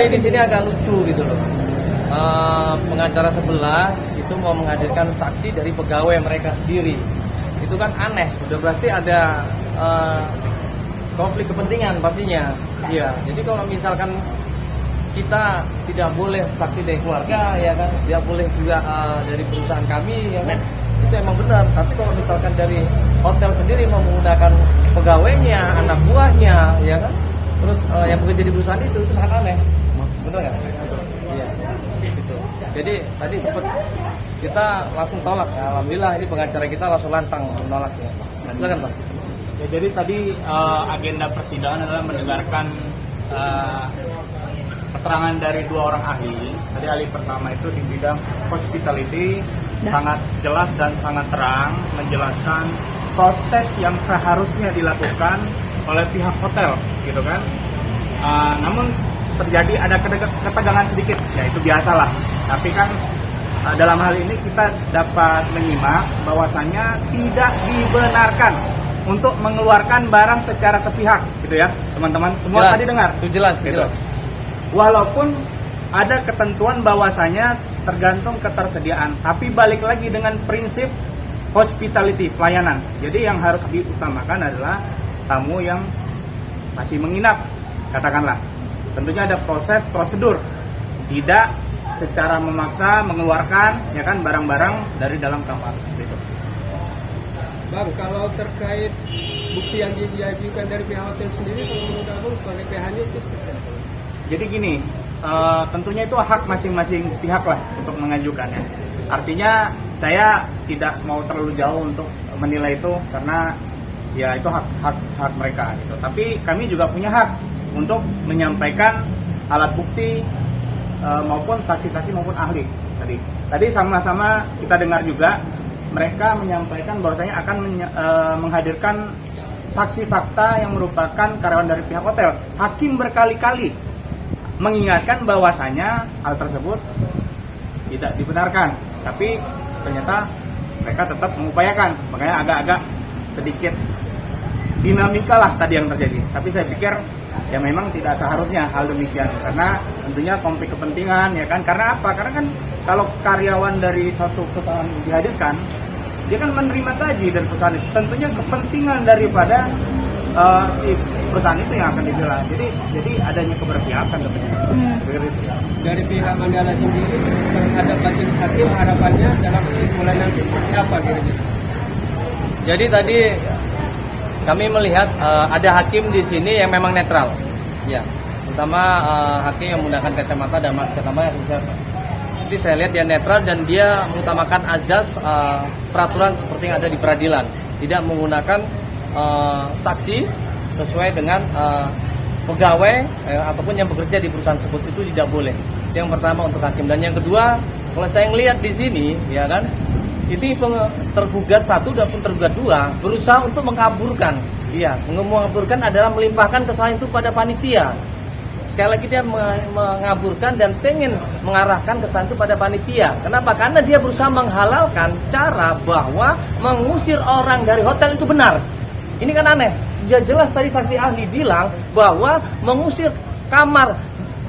Tapi di sini agak lucu gitu loh. Pengacara sebelah itu mau menghadirkan saksi dari pegawai mereka sendiri. Itu kan aneh. Udah berarti ada konflik kepentingan pastinya. Iya. Jadi kalau misalkan kita tidak boleh saksi dari keluarga, ya kan, tidak boleh juga dari perusahaan kami, ya kan, itu emang benar. Tapi kalau misalkan dari hotel sendiri mau menggunakan pegawainya, anak buahnya, ya kan, terus yang bekerja di perusahaan itu sangat aneh, benar nggak? Iya, gitu. Jadi tadi sempat kita langsung tolak. Ya, alhamdulillah ini pengacara kita langsung lantang menolaknya. Nah, silakan Pak. Ya, jadi tadi agenda persidangan adalah mendengarkan keterangan dari dua orang ahli. Tadi ahli pertama itu di bidang hospitality, sangat jelas dan sangat terang menjelaskan proses yang seharusnya dilakukan oleh pihak hotel, gitu kan. Namun terjadi ada ketegangan sedikit, ya itu biasalah. Tapi kan dalam hal ini kita dapat menyimak bahwasannya tidak dibenarkan untuk mengeluarkan barang secara sepihak, gitu ya, teman-teman. Semua Jelas. tadi dengar? Itu jelas, itu Gitu. jelas. Walaupun ada ketentuan bahwasanya tergantung ketersediaan, tapi balik lagi dengan prinsip hospitality, pelayanan. Jadi yang harus diutamakan adalah tamu yang masih menginap, katakanlah. Tentunya ada proses prosedur, tidak secara memaksa mengeluarkan, ya kan, barang-barang dari dalam kamar. Gitu. Bang, kalau terkait bukti yang diajukan dari pihak hotel sendiri, kalau menurut Abang sebagai pihaknya itu seperti apa? Jadi gini, tentunya itu hak masing-masing pihak lah untuk mengajukannya. Artinya saya tidak mau terlalu jauh untuk menilai itu karena ya itu hak mereka gitu. Tapi kami juga punya hak untuk menyampaikan alat bukti maupun saksi-saksi maupun ahli. Tadi sama-sama kita dengar juga mereka menyampaikan bahwasanya akan menghadirkan saksi fakta yang merupakan karyawan dari pihak hotel. Hakim berkali-kali mengingatkan bahwasanya hal tersebut tidak dibenarkan, tapi ternyata mereka tetap mengupayakan. Makanya agak-agak sedikit dinamika lah tadi yang terjadi. Tapi saya pikir ya memang tidak seharusnya hal demikian, karena tentunya konflik kepentingan, ya kan. Karena apa? Karena kan kalau karyawan dari satu perusahaan dihadirkan, dia kan menerima gaji dari perusahaan itu. Tentunya kepentingan daripada si perusahaan itu yang akan dibela. Jadi adanya keberpihakan tentunya. Dari pihak Mandala sendiri terhadap majelis hakim, harapannya dalam kesimpulan nanti seperti apa kira-kira? Jadi tadi kami melihat ada hakim di sini yang memang netral, ya, terutama hakim yang menggunakan kacamata dan masker. Jadi saya lihat dia netral dan dia mengutamakan azas peraturan seperti yang ada di peradilan, tidak menggunakan saksi sesuai dengan pegawai ataupun yang bekerja di perusahaan tersebut, itu tidak boleh. Yang pertama untuk hakim. Dan yang kedua, kalau saya ngelihat di sini, ya kan, ini tergugat satu dan tergugat dua berusaha untuk mengaburkan. Iya, mengaburkan adalah melimpahkan kesalahan itu pada panitia. Sekali lagi dia mengaburkan dan pengen mengarahkan kesalahan itu pada panitia. Kenapa? Karena dia berusaha menghalalkan cara bahwa mengusir orang dari hotel itu benar. Ini kan aneh. Ya jelas tadi saksi ahli bilang bahwa mengusir kamar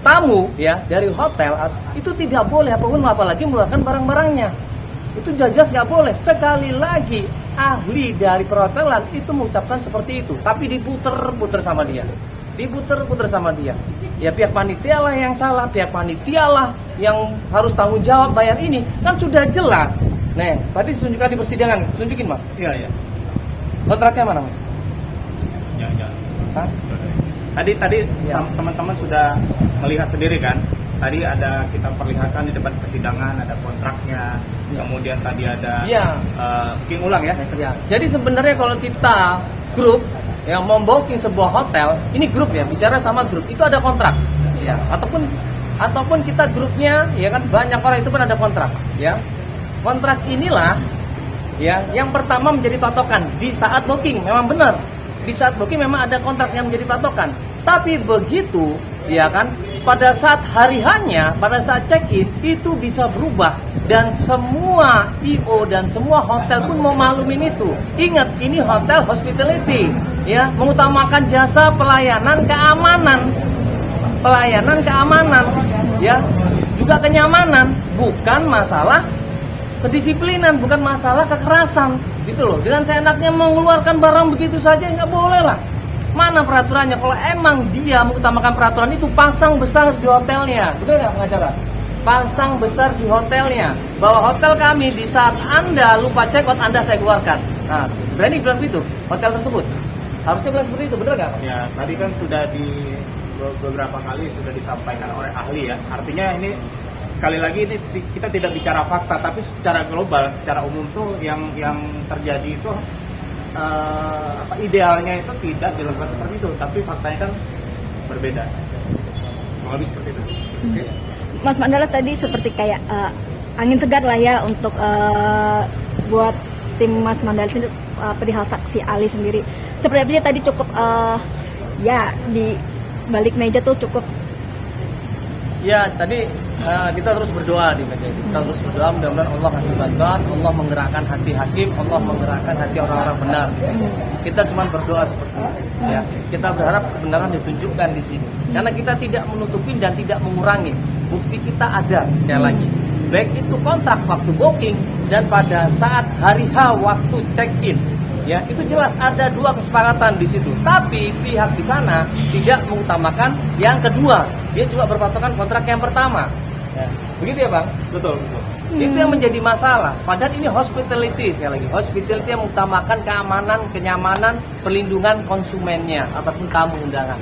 tamu ya dari hotel itu tidak boleh, apalagi mengeluarkan barang-barangnya. Itu jelas nggak boleh. Sekali lagi ahli dari perhotelan itu mengucapkan seperti itu, tapi diputer-puter sama dia. Ya pihak panitia lah yang salah, pihak panitia lah yang harus tanggung jawab bayar ini, kan sudah jelas. Nih, tadi tunjukkan di persidangan, tunjukin Mas. Iya. Kontraknya mana Mas? Ya. Hah? Tadi Ya. teman-teman sudah melihat sendiri kan. Tadi ada kita perlihatkan di depan persidangan ada kontraknya. Ya. Kemudian tadi ada Ya. booking ulang ya. Ya. Jadi sebenarnya kalau kita grup yang membooking sebuah hotel, ini grup ya, bicara sama grup, itu ada kontrak. Ya. Ataupun kita grupnya ya kan banyak orang, itu pun ada kontrak, ya. Kontrak inilah ya yang pertama menjadi patokan di saat booking. Memang benar. Di saat booking memang ada kontrak yang menjadi patokan. Tapi begitu ya kan pada saat hari hanya, pada saat check-in itu bisa berubah. Dan semua IO dan semua hotel pun mau maklumin itu. Ingat, ini hotel hospitality, ya, mengutamakan jasa pelayanan keamanan. pelayanan keamanan, ya, juga kenyamanan, bukan masalah kedisiplinan, bukan masalah kekerasan, gitu loh. Dengan seenaknya mengeluarkan barang begitu saja nggak boleh lah. Mana peraturannya? Kalau emang dia mengutamakan peraturan itu, pasang besar di hotelnya, betul nggak pengacara? Pasang besar di hotelnya, bahwa hotel kami di saat Anda lupa check out, Anda saya keluarkan. Nah, berani bilang begitu hotel tersebut? Harusnya bilang seperti itu, benar nggak? Ya, tadi kan sudah di beberapa kali sudah disampaikan oleh ahli ya. Artinya ini sekali lagi ini kita tidak bicara fakta, tapi secara global, secara umum tuh yang terjadi itu idealnya itu tidak dilakukan seperti itu, tapi faktanya kan berbeda. Lebih seperti itu. Oke. Mas Mandala tadi seperti kayak angin segar lah ya untuk buat tim Mas Mandala sendiri, perihal saksi ahli sendiri. Sepertinya tadi cukup ya di balik meja tuh cukup. Ya, tadi kita terus berdoa di meja itu. Kita terus berdoa, mudah-mudahan Allah kasih bantuan, Allah menggerakkan hati hakim, Allah menggerakkan hati orang-orang benar di sini. Kita cuma berdoa seperti itu. Ya, kita berharap kebenaran ditunjukkan di sini. Karena kita tidak menutupi dan tidak mengurangi. Bukti kita ada sekali lagi. Baik itu kontrak waktu booking dan pada saat hari H waktu check-in. Ya, itu jelas ada dua kesepakatan di situ. Tapi pihak di sana tidak mengutamakan yang kedua. Dia cuma berpatokan kontrak yang pertama. Ya, begitu ya, Bang? Betul. Itu yang menjadi masalah. Padahal ini hospitality, sekali lagi. Hospitality yang mengutamakan keamanan, kenyamanan, perlindungan konsumennya ataupun tamu undangan.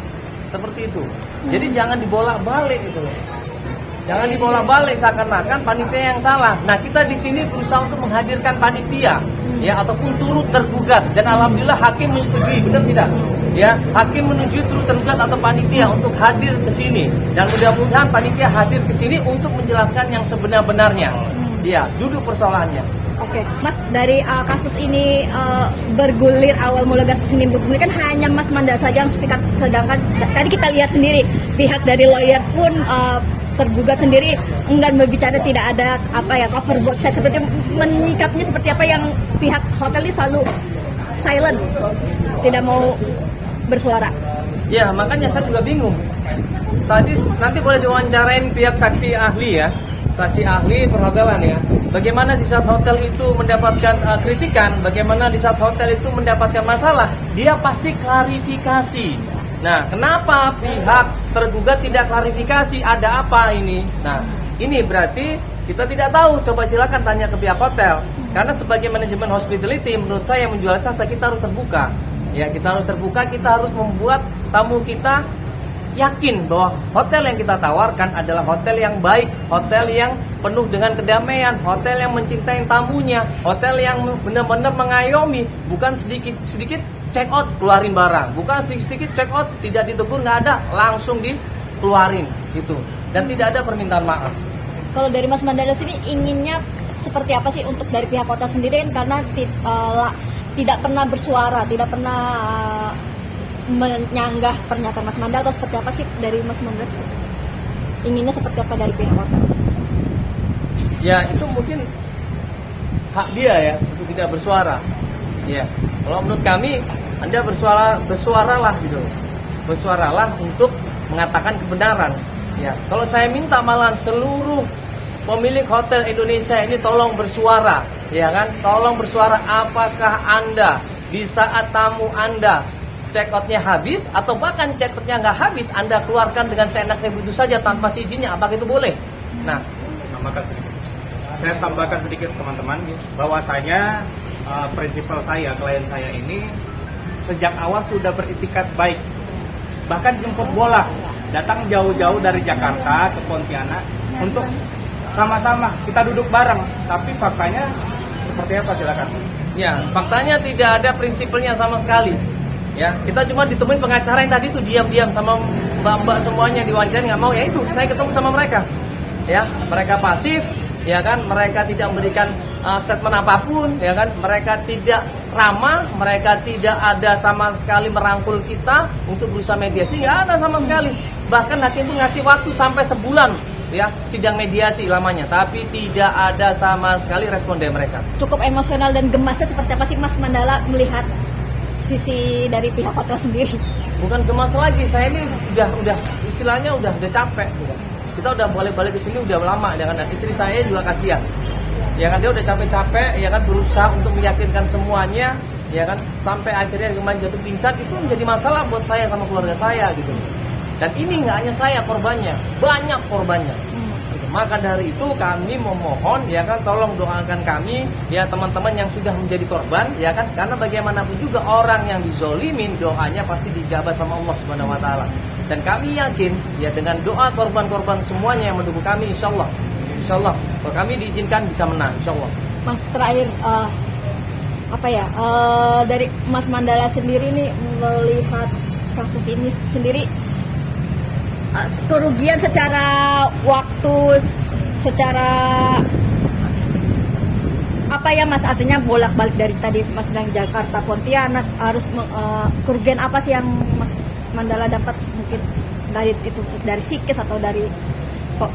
Seperti itu. Jadi jangan dibolak-balik gitu loh. Jangan dibolak-balik seakan-akan panitia yang salah. Nah, kita di sini berusaha untuk menghadirkan panitia, ya, ataupun turut tergugat. Dan alhamdulillah hakim menyetujui, benar tidak? Ya, hakim menyetujui turut tergugat atau panitia untuk hadir ke sini. Dan mudah-mudahan panitia hadir ke sini untuk menjelaskan yang sebenar-benarnya. Ya, duduk persoalannya. Oke, Mas, dari kasus ini bergulir, awal mula kasus ini bergulir kan hanya Mas Mandala saja yang speak up, sedangkan tadi kita lihat sendiri pihak dari lawyer pun tergugat sendiri enggan berbicara, tidak ada cover both side, seperti menyikapnya seperti apa yang pihak hotel ini selalu silent, tidak mau bersuara. Ya, makanya saya juga bingung. Tadi nanti boleh diwawancarain pihak saksi ahli ya, saksi ahli perhotelan ya. Bagaimana di saat hotel itu mendapatkan kritikan, bagaimana di saat hotel itu mendapatkan masalah, dia pasti klarifikasi. Nah, kenapa pihak tergugat tidak klarifikasi? Ada apa ini? Nah, ini berarti kita tidak tahu. Coba silakan tanya ke pihak hotel. Karena sebagai manajemen hospitality, menurut saya yang menjual jasa kita harus terbuka. Ya, kita harus terbuka. Kita harus membuat tamu kita yakin bahwa hotel yang kita tawarkan adalah hotel yang baik, hotel yang penuh dengan kedamaian, hotel yang mencintai tamunya, hotel yang benar-benar mengayomi, bukan sedikit-sedikit check out keluarin barang, bukan sedikit-sedikit check out tidak ditegur, nggak ada, langsung dikeluarin gitu, dan tidak ada permintaan maaf. Kalau dari Mas Mandala sini inginnya seperti apa sih untuk dari pihak hotel sendiri kan, karena tidak pernah bersuara, tidak pernah menyanggah pernyataan Mas Mandala, atau seperti apa sih dari Mas Mandala? Inginnya seperti apa dari pihak hotel? Ya, itu mungkin hak dia ya untuk tidak bersuara. Ya, kalau menurut kami Anda bersuaralah gitu. Bersuaralah untuk mengatakan kebenaran. Ya, kalau saya minta malah seluruh pemilik hotel Indonesia ini tolong bersuara, ya kan? Tolong bersuara, apakah Anda di saat tamu Anda check out-nya habis atau bahkan check out-nya nggak habis, Anda keluarkan dengan seenaknya begitu saja tanpa izinnya, apakah itu boleh? Nah, saya tambahkan sedikit teman-teman, bahwasanya prinsipal saya, klien saya ini sejak awal sudah beritikat baik, bahkan jemput bola, datang jauh-jauh dari Jakarta ke Pontianak untuk sama-sama kita duduk bareng. Tapi faktanya seperti apa, silakan. ya, faktanya tidak ada prinsipalnya sama sekali. Ya, kita cuma ditemuin pengacara yang tadi itu diam-diam sama mbak-mbak semuanya diwawancara, nggak mau, ya itu saya ketemu sama mereka. Ya, mereka pasif, ya kan, mereka tidak memberikan statement apapun, ya kan, mereka tidak ramah, mereka tidak ada sama sekali merangkul kita untuk berusaha mediasi, nggak ada sama sekali. Bahkan hakim pun ngasih waktu sampai sebulan, ya, sidang mediasi lamanya, tapi tidak ada sama sekali respon dari mereka. Cukup emosional dan gemasnya seperti apa sih Mas Mandala melihat sisi dari pihak hotel sendiri? Bukan gemas lagi, saya ini udah istilahnya udah capek udah. Kita udah balik ke sini udah lama ya kan, dan istri saya juga kasihan ya kan, dia udah capek-capek ya kan, berusaha untuk meyakinkan semuanya ya kan, sampai akhirnya kemarin jatuh pingsan. Itu menjadi masalah buat saya sama keluarga saya gitu. Dan ini nggak hanya saya korbannya, banyak korbannya. Maka dari itu kami memohon ya kan, tolong doakan kami ya teman-teman yang sudah menjadi korban ya kan, karena bagaimanapun juga orang yang dizolimin doanya pasti dijabah sama Allah Subhanahu wa taala. Dan kami yakin ya dengan doa korban-korban semuanya yang mendukung kami, insya Allah kalau kami diizinkan bisa menang, insya Allah. Mas, terakhir dari Mas Mandala sendiri nih melihat kasus ini sendiri, kerugian secara waktu, secara apa ya Mas, artinya bolak-balik dari tadi Mas bilang Jakarta Pontianak, harus kerugian apa sih yang Mas Mandala dapat, mungkin dari psikis atau dari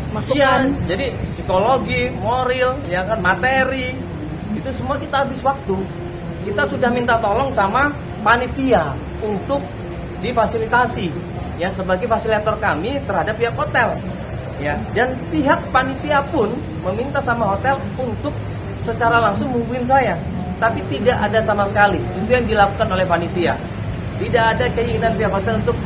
masukan? Iya, jadi psikologi, moral, ya kan, materi, itu semua kita habis waktu. Kita sudah minta tolong sama panitia untuk difasilitasi ya sebagai fasilitator kami terhadap pihak hotel ya, dan pihak panitia pun meminta sama hotel untuk secara langsung menghubungin saya, tapi tidak ada sama sekali. Itu yang dilakukan oleh panitia. Tidak ada keinginan pihak hotel untuk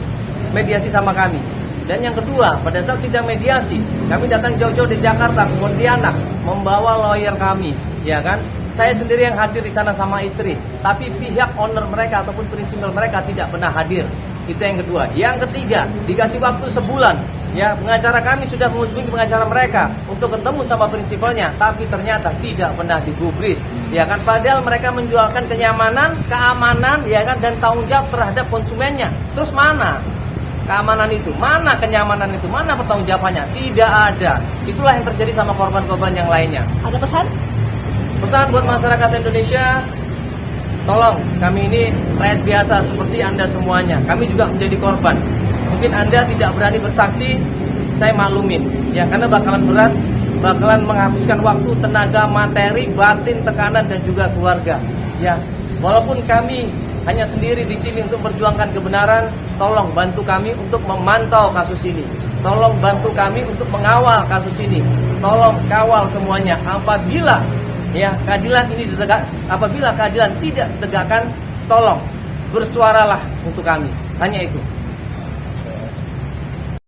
mediasi sama kami. Dan yang kedua, pada saat sidang mediasi, kami datang jauh-jauh di Jakarta, Pontianak, membawa lawyer kami, ya kan? Saya sendiri yang hadir di sana sama istri, tapi pihak owner mereka ataupun prinsipal mereka tidak pernah hadir. Itu yang kedua. Yang ketiga, dikasih waktu sebulan. Ya, pengacara kami sudah menghubungi pengacara mereka untuk ketemu sama prinsipalnya, tapi ternyata tidak pernah digubris. Ya kan, padahal mereka menjualkan kenyamanan, keamanan, ya kan, dan tanggung jawab terhadap konsumennya. Terus mana keamanan itu? Mana kenyamanan itu? Mana pertanggungjawabannya? Tidak ada. Itulah yang terjadi sama korban-korban yang lainnya. Ada pesan? Pesan buat masyarakat Indonesia, tolong, kami ini rakyat biasa seperti Anda semuanya. Kami juga menjadi korban. Mungkin Anda tidak berani bersaksi, saya maklumin. Ya, karena bakalan berat, bakalan menghabiskan waktu, tenaga, materi, batin, tekanan, dan juga keluarga. Ya, walaupun kami hanya sendiri di sini untuk memperjuangkan kebenaran, tolong bantu kami untuk memantau kasus ini. Tolong bantu kami untuk mengawal kasus ini. Tolong kawal semuanya. Apabila ya keadilan ini ditegak, apabila keadilan tidak ditegakkan, tolong bersuaralah untuk kami. Hanya itu.